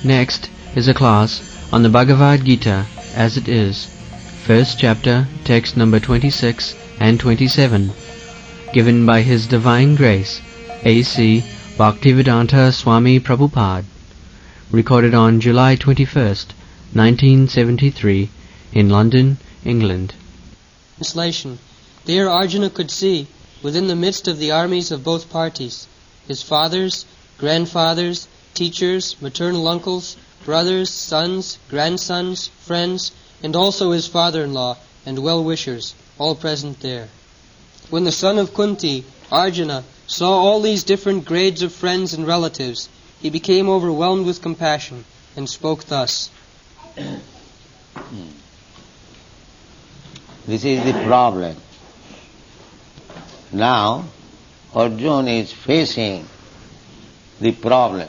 Next is a class on the Bhagavad Gita as it is, first chapter, text number 26 and 27, given by His Divine Grace, A.C. Bhaktivedanta Swami Prabhupada, recorded on July 21st, 1973, in London, England. Translation. There Arjuna could see, within the midst of the armies of both parties, his fathers, grandfathers, teachers, maternal uncles, brothers, sons, grandsons, friends, and also his father-in-law and well-wishers, all present there. When the son of Kunti, Arjuna, saw all these different grades of friends and relatives, he became overwhelmed with compassion and spoke thus. This is the problem. Now, Arjuna is facing the problem.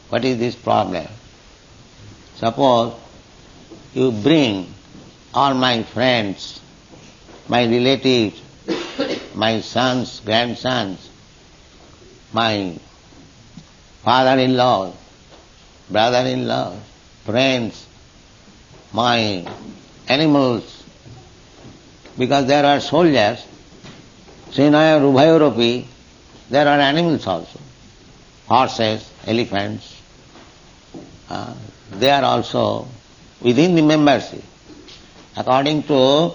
What is this problem? Suppose you bring all my friends, my relatives, my sons, grandsons, my father-in-law, brother-in-law, friends, my animals, because there are soldiers, Senaya Rubhayoropi, there are animals also, horses, elephants, they are also within the membership. According to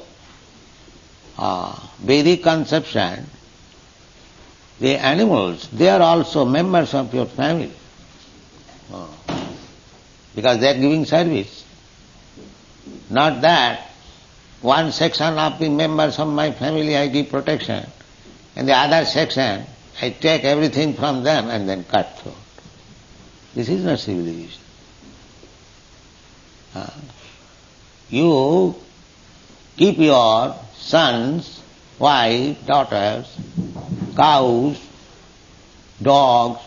Vedic conception, the animals, they are also members of your family, because they are giving service. Not that one section of the members of my family I give protection, and the other section I take everything from them and then cut throat. This is not civilization. You keep your sons, wife, daughters, cows, dogs,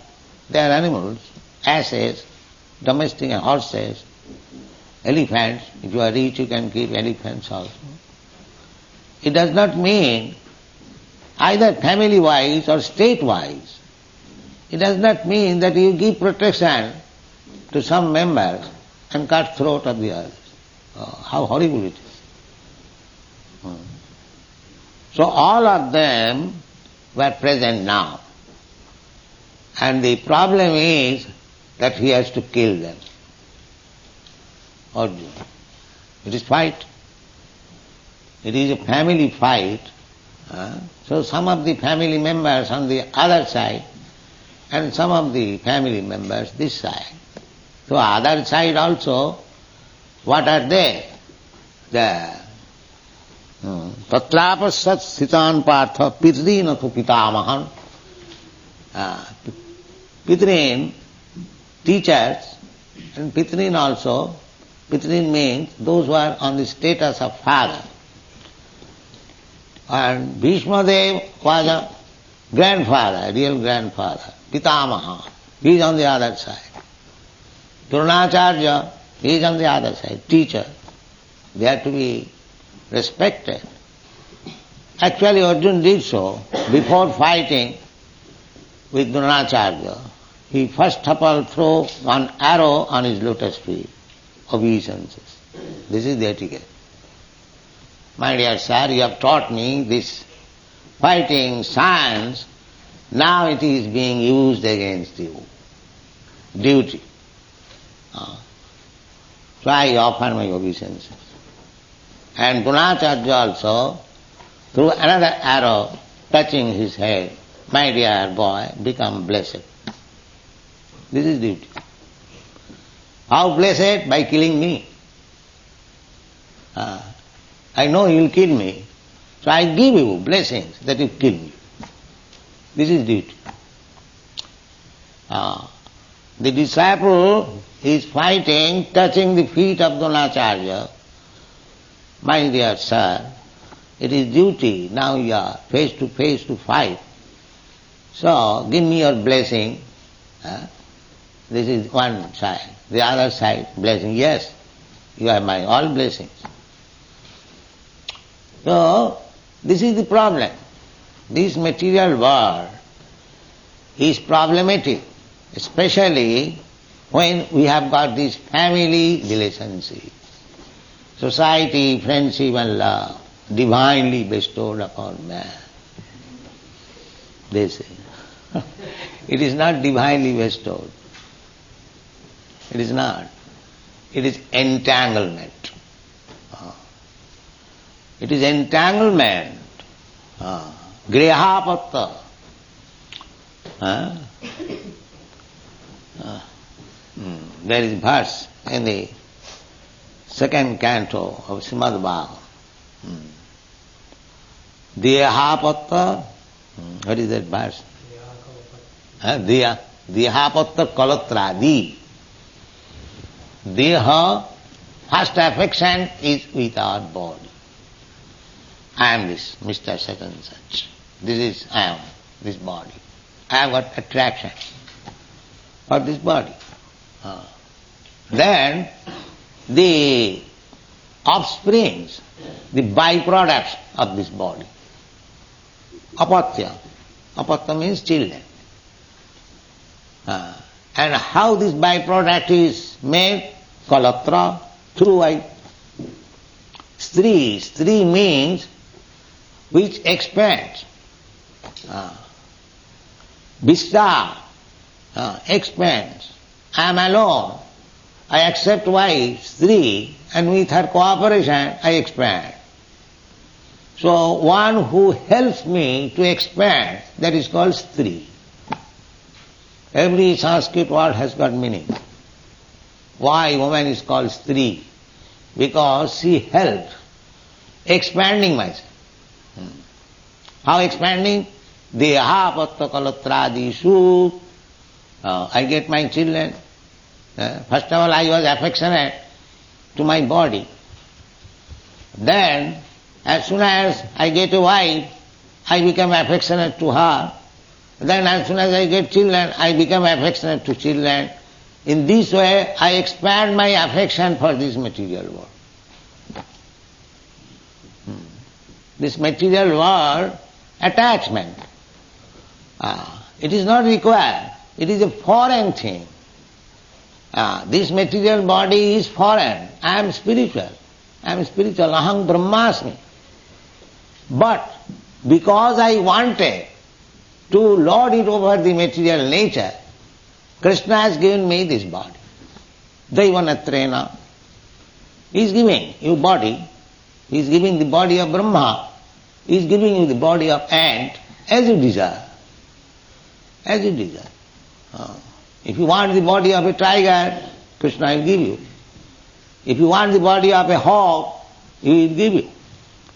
they are animals, asses, domestic horses, elephants. If you are rich, you can keep elephants also. It does not mean either family-wise or state-wise. It does not mean that you give protection to some members and cut throat of the others. How horrible it is. So all of them were present now. And the problem is that he has to kill them. Arjuna. It is fight. It is a family fight. So some of the family members on the other side and some of the family members this side. So other side also, what are they? The Tatrapasat Sitan Partha Pitrin Athu Pitamahan. Pitrin, teachers, and Pitrin also. Pitrin means those who are on the status of father. And Bhishma Dev was a grandfather, real grandfather, Pitamaha. He is on the other side. Dronacharya, he is on the other side, teacher. They are to be respected. Actually Arjuna did so. Before fighting with Dronacharya, he first of all threw one arrow on his lotus feet. Obeisances. This is the etiquette. My dear sir, you have taught me this fighting science, now it is being used against you. Duty. So I offer my obeisances. And Dronacharya also threw another arrow touching his head. My dear boy, become blessed. This is duty. How blessed? By killing me. I know you will kill me, so I give you blessings that you kill me. This is duty. The disciple is fighting, touching the feet of Dronacharya. My dear sir, it is duty. Now you are face to face to fight. So give me your blessing. This is one side. The other side, blessing. Yes, you are my all blessings. So this is the problem. This material world is problematic. especially when we have got this family relationship, society, friendship and love, divinely bestowed upon man. They say. It is not divinely bestowed. It is not. It is entanglement. It is entanglement. Grihapatta. There is verse in the second canto of Srimad Bhagavatam. Dehapatta. What is that verse? Dehapatta kalatradi. Deha, first affection is with our body. I am this, Mr. Such and such. This is I am, this body. I have got attraction for this body. Then the offsprings, the byproducts of this body. Apatya. Apatya means children. And how this byproduct is made? Kalatra, through wife. Stri. Stri means which expands. Vistar expands. I am alone. I accept wife, Stri, and with her cooperation I expand. So one who helps me to expand, that is called Stri. Every Sanskrit word has got meaning. Why woman is called Stri? Because she helps expanding myself. How expanding? Deha patta kalatradisu. I get my children. First of all, I was affectionate to my body. Then, as soon as I get a wife, I become affectionate to her. Then as soon as I get children, I become affectionate to children. In this way, I expand my affection for this material world. This material world, attachment. It is not required. It is a foreign thing. This material body is foreign. I am spiritual. Aham brahmasmi. But because I wanted to lord it over the material nature, Krishna has given me this body. Daivanatrena. He is giving you body. He is giving the body of Brahma. He is giving you the body of ant as you desire. As you desire. If you want the body of a tiger, Krishna will give you. If you want the body of a hawk, he will give you.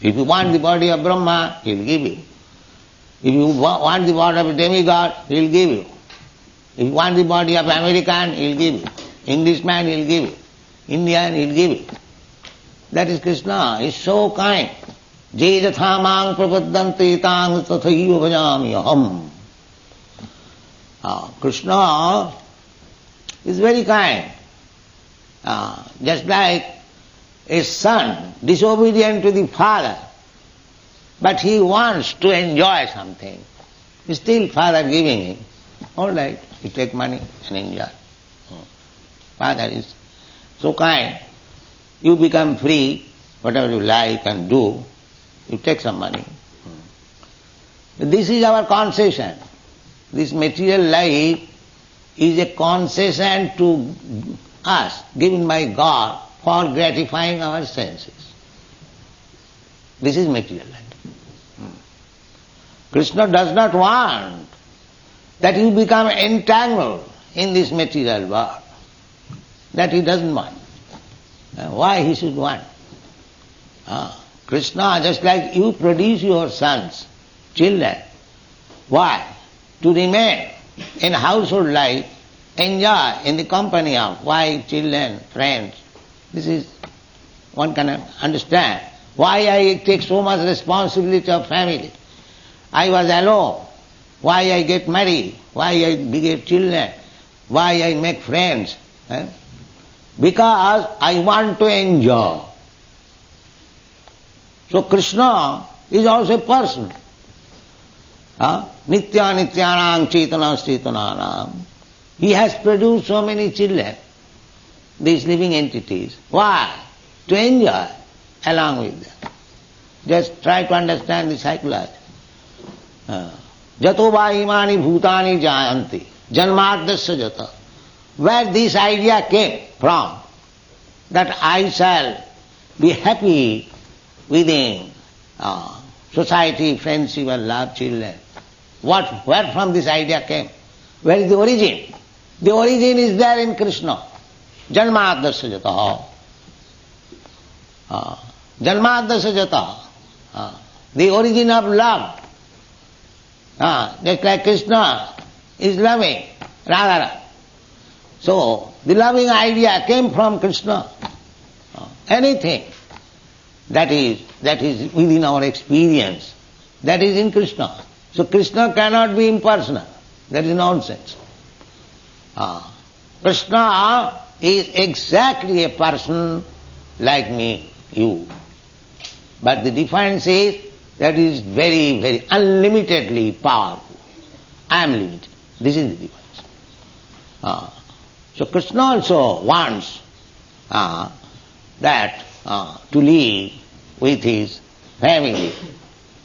If you want the body of Brahma, he will give you. If you want the body of a demigod, he will give you. If you want the body of American, he will give you. Englishman, he will give you. Indian, he will give you. That is Krishna. He is so kind. Je jathamang prapaddante tang tathaiva bhajami aham. Krishna is very kind. Just like a son disobedient to the father, but he wants to enjoy something. Still father giving him. All right, you take money and enjoy. Father is so kind. You become free, whatever you like and do, you take some money. This is our concession. This material life is a concession to us, given by God for gratifying our senses. This is material life. Krishna does not want that you become entangled in this material world. That he doesn't want. Why he should want? Krishna, just like you produce your sons, children. Why? To remain in household life, enjoy in the company of wife, children, friends. This is, one can understand. Why I take so much responsibility of family? I was alone. Why I get married? Why I beget children? Why I make friends? Because I want to enjoy. So Krishna is also a person. Nitya nityanam cetana cetananam. He has produced so many children, these living entities. Why? To enjoy along with them. Just try to understand the psychology. Jato va imani bhutani jayanti, janmadasya jata. Where this idea came from, that I shall be happy within society, friendship and love children. Where from this idea came? Where is the origin? The origin is there in Krishna. Janmadasya jata. Janmadasya jata. The origin of love. Just like Krishna is loving Radha. So, the loving idea came from Krishna. Anything that is within our experience, that is in Krishna. So Krishna cannot be impersonal. That is nonsense. Krishna is exactly a person like me, you. But the difference is that he is very, very unlimitedly powerful. I am limited. This is the difference. So Krishna also wants that to live with his family.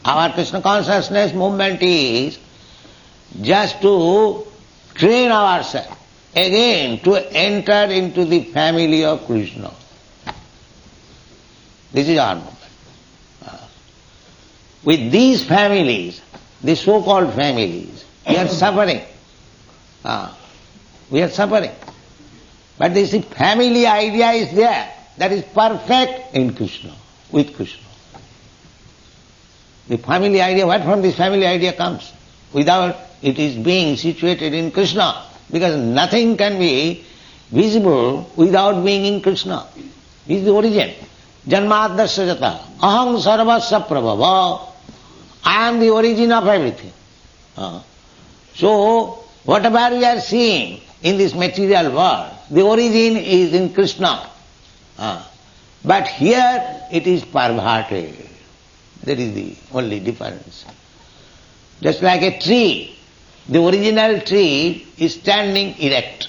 Our Krishna consciousness movement is just to train ourselves again to enter into the family of Krishna. This is our movement. With these families, the so-called families, we are suffering. We are suffering. But this family idea is there. That is perfect in Krishna, with Krishna. The family idea, what from this family idea comes? Without it is being situated in Krishna, because nothing can be visible without being in Krishna. This is the origin. Janmadasya jata. Aham sarvasya prabhava. I am the origin of everything. So, whatever we are seeing in this material world, the origin is in Krishna. But here it is perverted. That is the only difference. Just like a tree, the original tree is standing erect.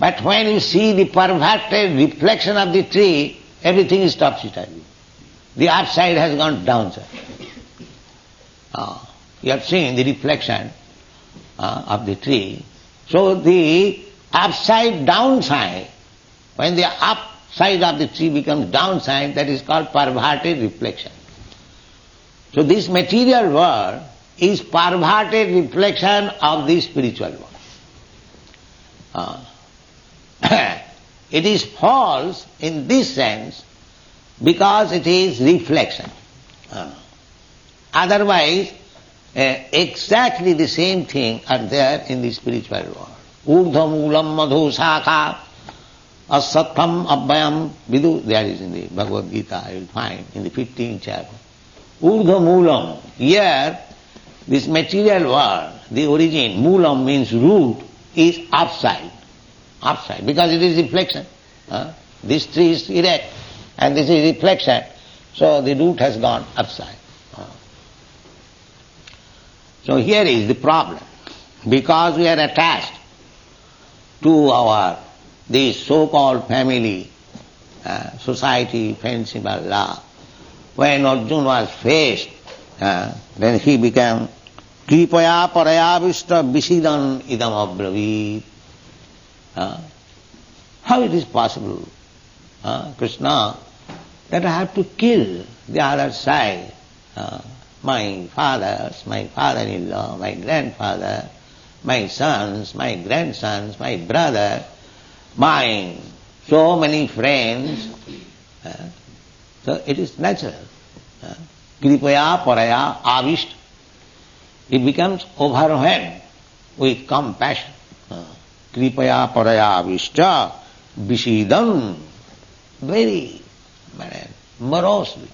But when you see the perverted reflection of the tree, everything is topsy-turvy. The upside has gone downside. You have seen the reflection of the tree. So the upside downside, when the upside of the tree becomes downside, that is called perverted reflection. So this material world is perverted reflection of the spiritual world. It is false in this sense because it is reflection. Otherwise, exactly the same thing are there in the spiritual world. Urdhva moolam madhu shakha asatham abhayam vidu. There is in the Bhagavad Gita, you will find in the 15th chapter. Urdhva moolam. Here, this material world, the origin, moolam means root, is upside. Upside, because it is reflection. This tree is erect and this is reflection. So the root has gone upside. So here is the problem. Because we are attached to this so-called family, society, friendship, love. When Arjuna was faced, then he became Kripaya paraya vishta visidan idam abravit. How it is possible, Krishna, that I have to kill the other side, my fathers, my father-in-law, my grandfather, my sons, my grandsons, my brother, my so many friends. So it is natural. Kripaya paraya avishta. It becomes overwhelmed with compassion. Kripaya paraya avishta visidam. Very morosely.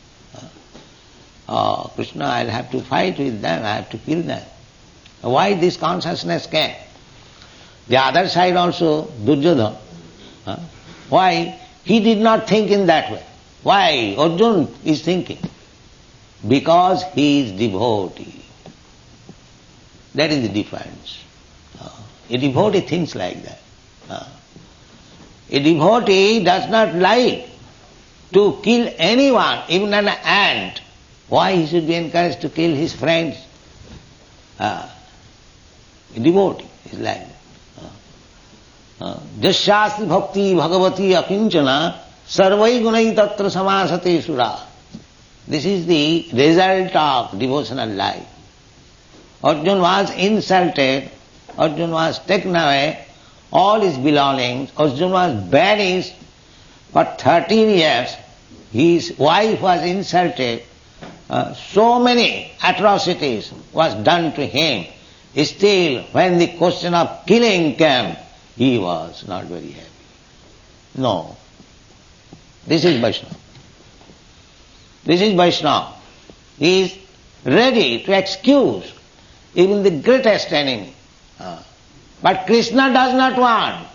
Krishna, I'll have to fight with them, I have to kill them. Why this consciousness came? The other side also, Duryodhana. Why? He did not think in that way. Why? Arjuna is thinking. Because he is devotee. That is the difference. A devotee thinks like that. A devotee does not like to kill anyone, even an ant. Why he should be encouraged to kill his friends? A devotee is like that. Jasyasti bhakti bhagavati akinchana sarvai gunai tatra samasate sura. This is the result of devotional life. Arjuna was insulted, Arjuna was taken away, all his belongings, Arjuna was banished for 13 years, his wife was insulted, so many atrocities was done to him. Still, when the question of killing came, he was not very happy. No. This is Vaishnava. This is Vaishnava. He is ready to excuse even the greatest enemy. But Krishna does not want.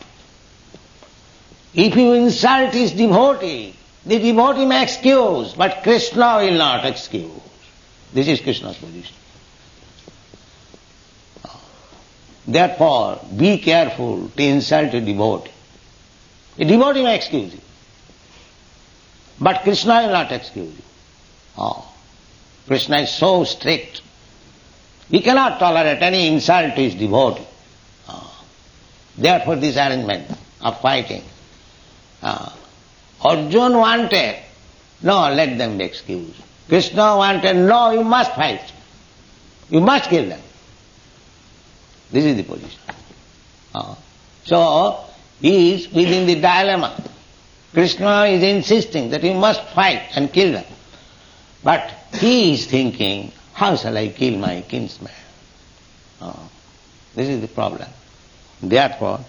If you insult his devotee, the devotee may excuse, but Krishna will not excuse. This is Krishna's position. Therefore, be careful to insult a devotee. A devotee may excuse you, but Krishna will not excuse you. Krishna is so strict. He cannot tolerate any insult to his devotee. Therefore, this arrangement of fighting. Arjuna wanted, no, let them be excused. Krishna wanted, no, you must fight. You must kill them. This is the position. So, he is within the dilemma. Krishna is insisting that you must fight and kill them. But he is thinking, how shall I kill my kinsman? This is the problem. Therefore,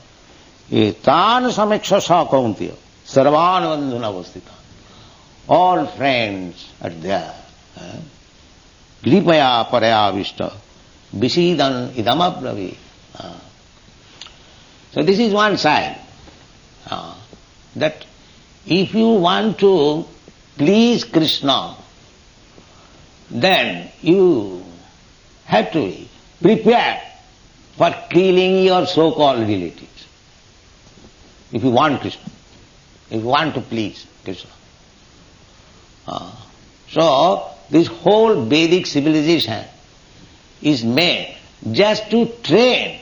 etan samiksha kauntiya sarvan bandhuna avastita. All friends are there. Gripaya paraya vishta visidan idamabravi. So this is one side. That if you want to please Krishna, then you have to be prepared for killing your so-called relatives. If you want Krishna, if you want to please Krishna. So, this whole Vedic civilization is made just to train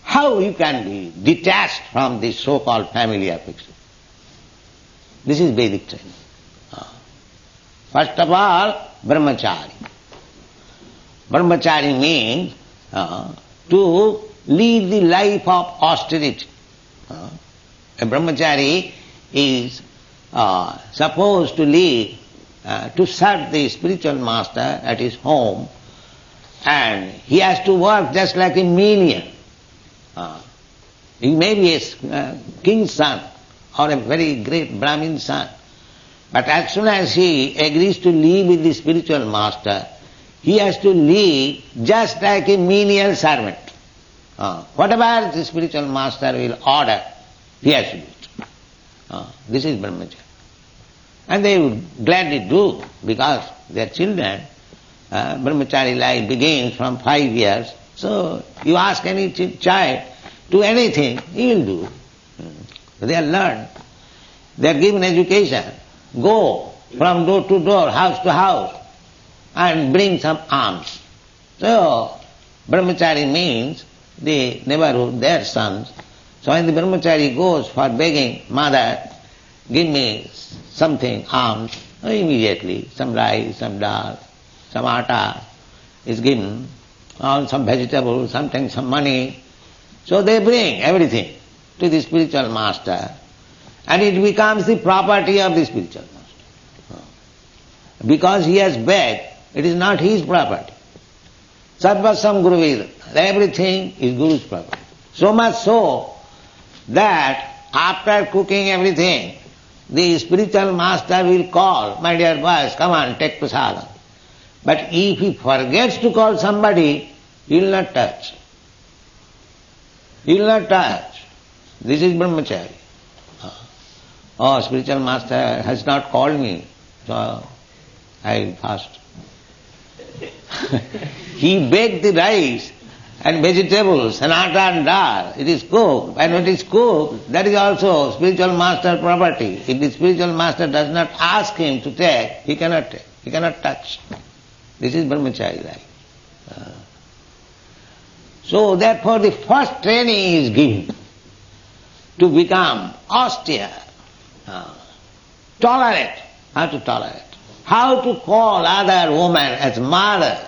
how you can be detached from this so-called family affection. This is Vedic training. First of all, brahmachari. Brahmachari means to lead the life of austerity. A brahmachari is supposed to lead, to serve the spiritual master at his home, and he has to work just like a menial. He may be a king's son or a very great Brahmin son, but as soon as he agrees to live with the spiritual master, he has to live just like a menial servant. Whatever the spiritual master will order, he has to do it. This is brahmacharya. And they would gladly do, because their children, brahmachari life begins from 5 years. So you ask any child to anything, he will do. They are learned. They are given education. Go from door to door, house to house, and bring some alms. So, brahmachari means the neighborhood, their sons. So when the brahmachari goes for begging, mother, give me something, alms, immediately some rice, some dal, some atta is given, or some vegetables, sometimes some money. So they bring everything to the spiritual master, and it becomes the property of the spiritual master. Because he has begged, it is not his property. Sarvasam Guruveda, everything is Guru's property. So much so that after cooking everything, the spiritual master will call, my dear boys, come on, take prasadam. But if he forgets to call somebody, he will not touch. He will not touch. This is brahmachari. Oh, spiritual master has not called me, so I will fast. He baked the rice and vegetables and atta and dal. It is cooked. And when it is cooked, that is also spiritual master property. If the spiritual master does not ask him to take, he cannot take. He cannot touch. This is brahmachari life. So therefore the first training is given to become austere, tolerate. How to tolerate? How to call other woman as mother.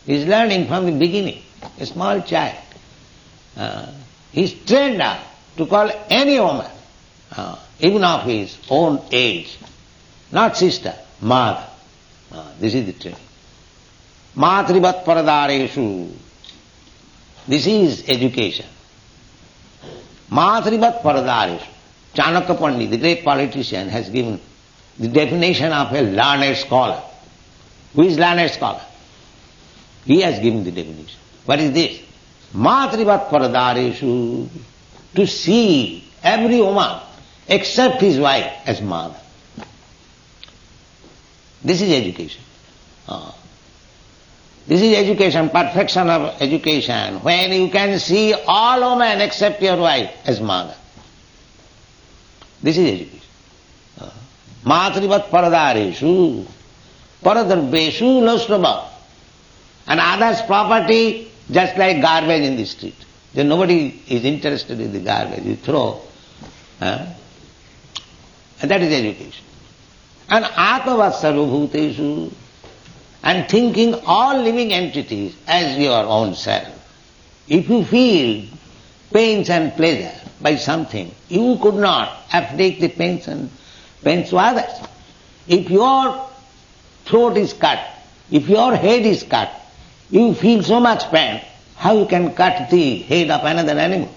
He is learning from the beginning. A small child. He is trained up to call any woman, even of his own age, not sister, mother. This is the training. Matrivat paradareshu. This is education. Matrivat paradareshu. Chanakya Pandit, the great politician, has given the definition of a learned scholar. Who is learned scholar? He has given the definition. What is this? Matrivat paradareshu. To see every woman except his wife as mother. This is education. This is education, perfection of education, when you can see all women except your wife as mother. This is education. Matrivat paradareshu, paradarbeshu losrava. And others' property, just like garbage in the street. Then nobody is interested in the garbage. You throw. And that is education. And atavat sarvabhuteshu. And thinking all living entities as your own self. If you feel pains and pleasure by something, you could not afflict the pains to others. If your throat is cut, if your head is cut, you feel so much pain, how you can cut the head of another animal?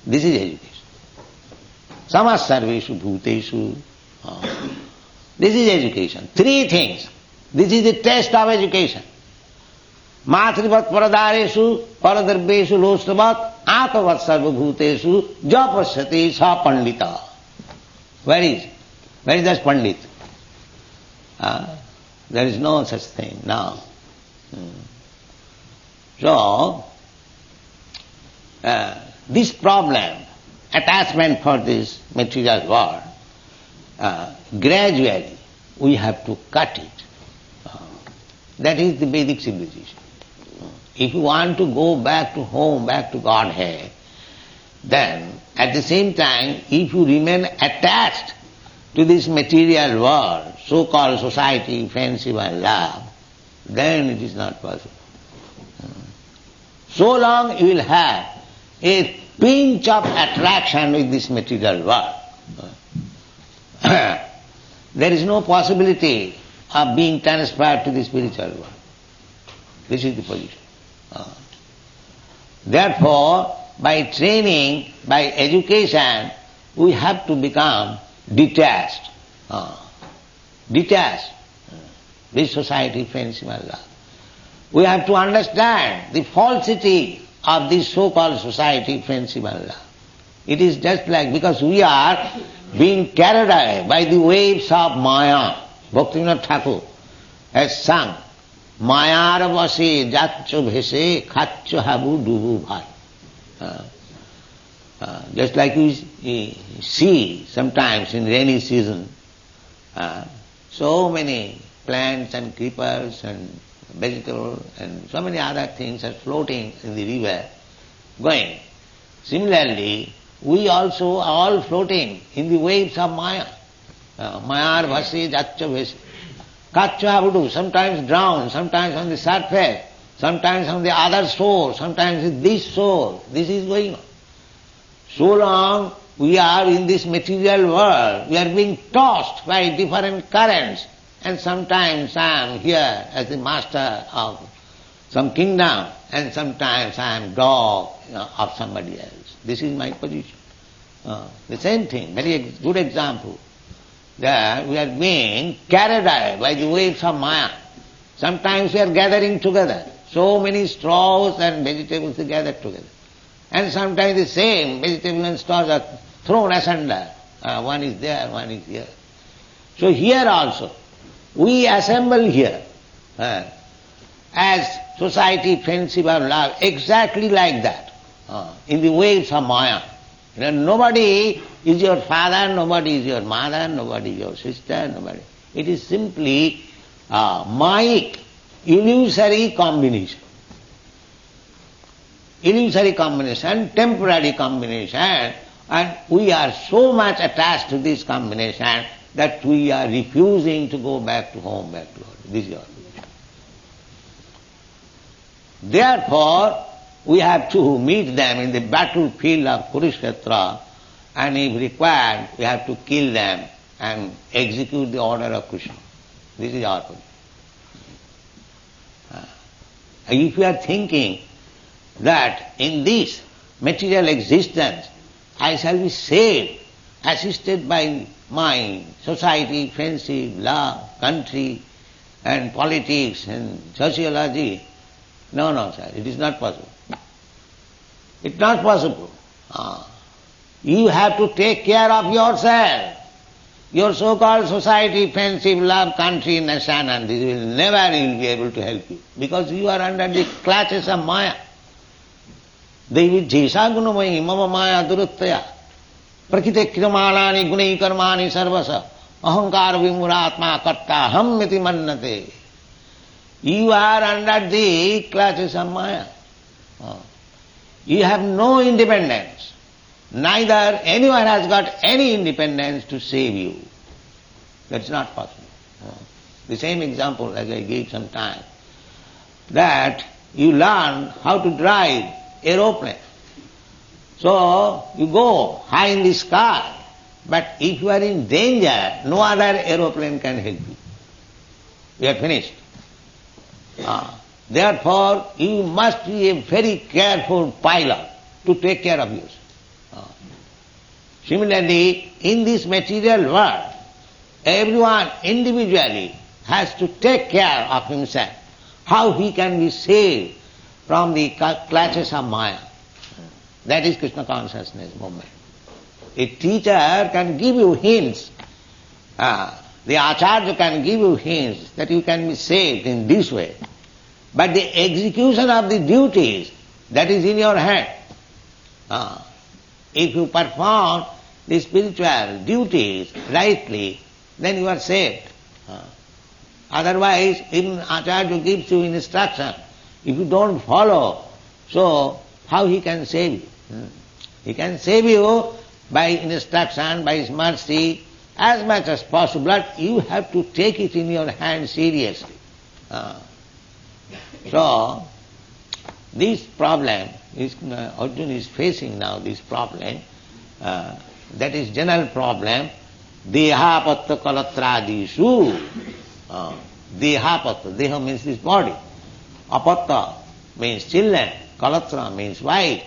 This is education. Samas sarveshu bhuteshu. This is education. Three things. This is the test of education. Matrivat paradareshu, paradarbeshu lostavat, atavat sarvabhuteshu, japasyati sa pandita. Where is that pandit? There is no such thing now. So, this problem, attachment for this material world, gradually we have to cut it. That is the Vedic civilization. If you want to go back to home, back to Godhead, then at the same time, if you remain attached to this material world, so-called society, friendship and love, then it is not possible. So long you will have a pinch of attraction with this material world. There is no possibility of being transferred to the spiritual world. This is the position. Therefore, by training, by education, we have to become detached. Detached. This society, friendship and love. We have to understand the falsity of this so-called society, friendship and love. It is just like, because we are being carried away by the waves of Maya. Bhaktivinoda Thakur has sung, Mayar vase jatcho bhese khacho habu dubu bhai. Just like you see sometimes in rainy season, so many plants and creepers and vegetables and so many other things are floating in the river, going. Similarly, we also are all floating in the waves of Maya. Mayar bhase jatcho bhese. Kacho habudu, sometimes drown, sometimes on the surface, sometimes on the other shore, sometimes in this shore. This is going on. So long we are in this material world, we are being tossed by different currents, and sometimes I am here as the master of some kingdom, and sometimes I am dog of somebody else. This is my position. The same thing, very good example. There we are being carried away by the waves of Maya. Sometimes we are gathering together. So many straws and vegetables are gathered together. And sometimes the same vegetable and straws are thrown asunder. One is there, one is here. So here also, we assemble here as society, friendship and love, exactly like that, in the waves of Maya. Nobody is your father, nobody is your mother, nobody is your sister, nobody. It is simply Mayic, illusory combination. Illusory combination, temporary combination, and we are so much attached to this combination that we are refusing to go back to home, back to home. This is our position. Therefore, we have to meet them in the battlefield of Kurukshetra, and if required, we have to kill them and execute the order of Krishna. This is our position. If you are thinking that in this material existence I shall be saved, assisted by my society, friendship, love, country, and politics and sociology, no, sir, it is not possible. It's not possible. You have to take care of yourself. Your so-called society, friendship, love, country, nation, and this will never be able to help you, because you are under the clutches of Maya. Devi jesa gunamayi mama maya duruttaya prakite kritamālāni gunai karmāni sarvasa ahankāra vimurātmā karta hammiti mannate. You are under the clutches of Maya. You have no independence. Neither anyone has got any independence to save you. That's not possible. The same example as I gave some time, that you learn how to drive aeroplane. So you go high in the sky, but if you are in danger, no other aeroplane can help you. You are finished. Therefore, you must be a very careful pilot to take care of yourself. Similarly, in this material world, everyone individually has to take care of himself, how he can be saved from the clutches of Maya. That is Krishna consciousness movement. A teacher can give you hints, the Acharya can give you hints that you can be saved in this way. But the execution of the duties, that is in your hand. If you perform the spiritual duties rightly, then you are saved. Otherwise, even Acharya gives you instruction. If you don't follow, so how he can save you? He can save you by instruction, by his mercy, as much as possible, but you have to take it in your hand seriously. So, this problem, Arjuna is facing now this problem, that is general problem, dehapatta kalatrādīshu. Dehapatta, deha means this body, apatta means children, kalatra means wife,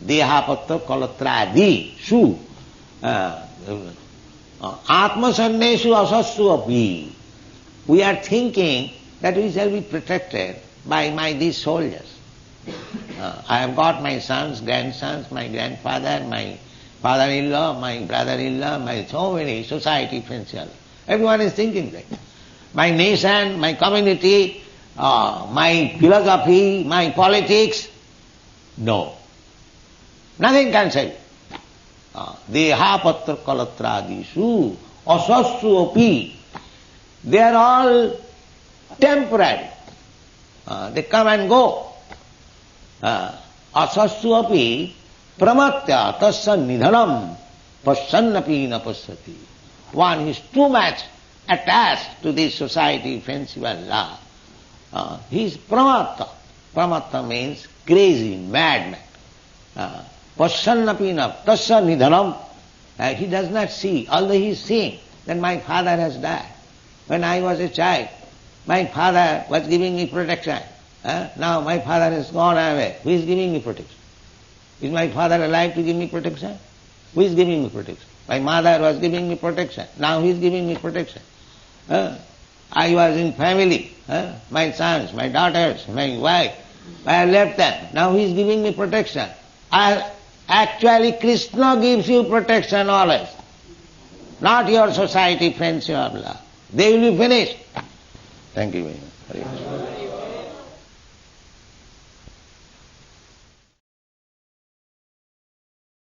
dehapatta kalatrādīshu. Atmasannesu asassu api. We are thinking that we shall be protected by these soldiers. I have got my sons, grandsons, my grandfather, my father-in-law, my brother-in-law, my so many society friends. Everyone is thinking that. My nation, my community, my philosophy, my politics, no. Nothing can save you. Dehapatra kalatrādīshu asassu api. They are all temporary. They come and go. Asassu api pramatya tasya nidhanam pasyannapi na pasyati. One is too much attached to this society, friendship and love. He is pramatta. Pramatta means crazy, madman. Pasyannapi na tasya nidhanam. He does not see, although he is seeing that my father has died. When I was a child, my father was giving me protection. Now my father has gone away. Who is giving me protection? Is my father alive to give me protection? Who is giving me protection? My mother was giving me protection. Now he is giving me protection. I was in family. My sons, my daughters, my wife. I have left them. Now he is giving me protection. Actually, Krishna gives you protection always. Not your society, friends, your love. They will be finished. Thank you very much.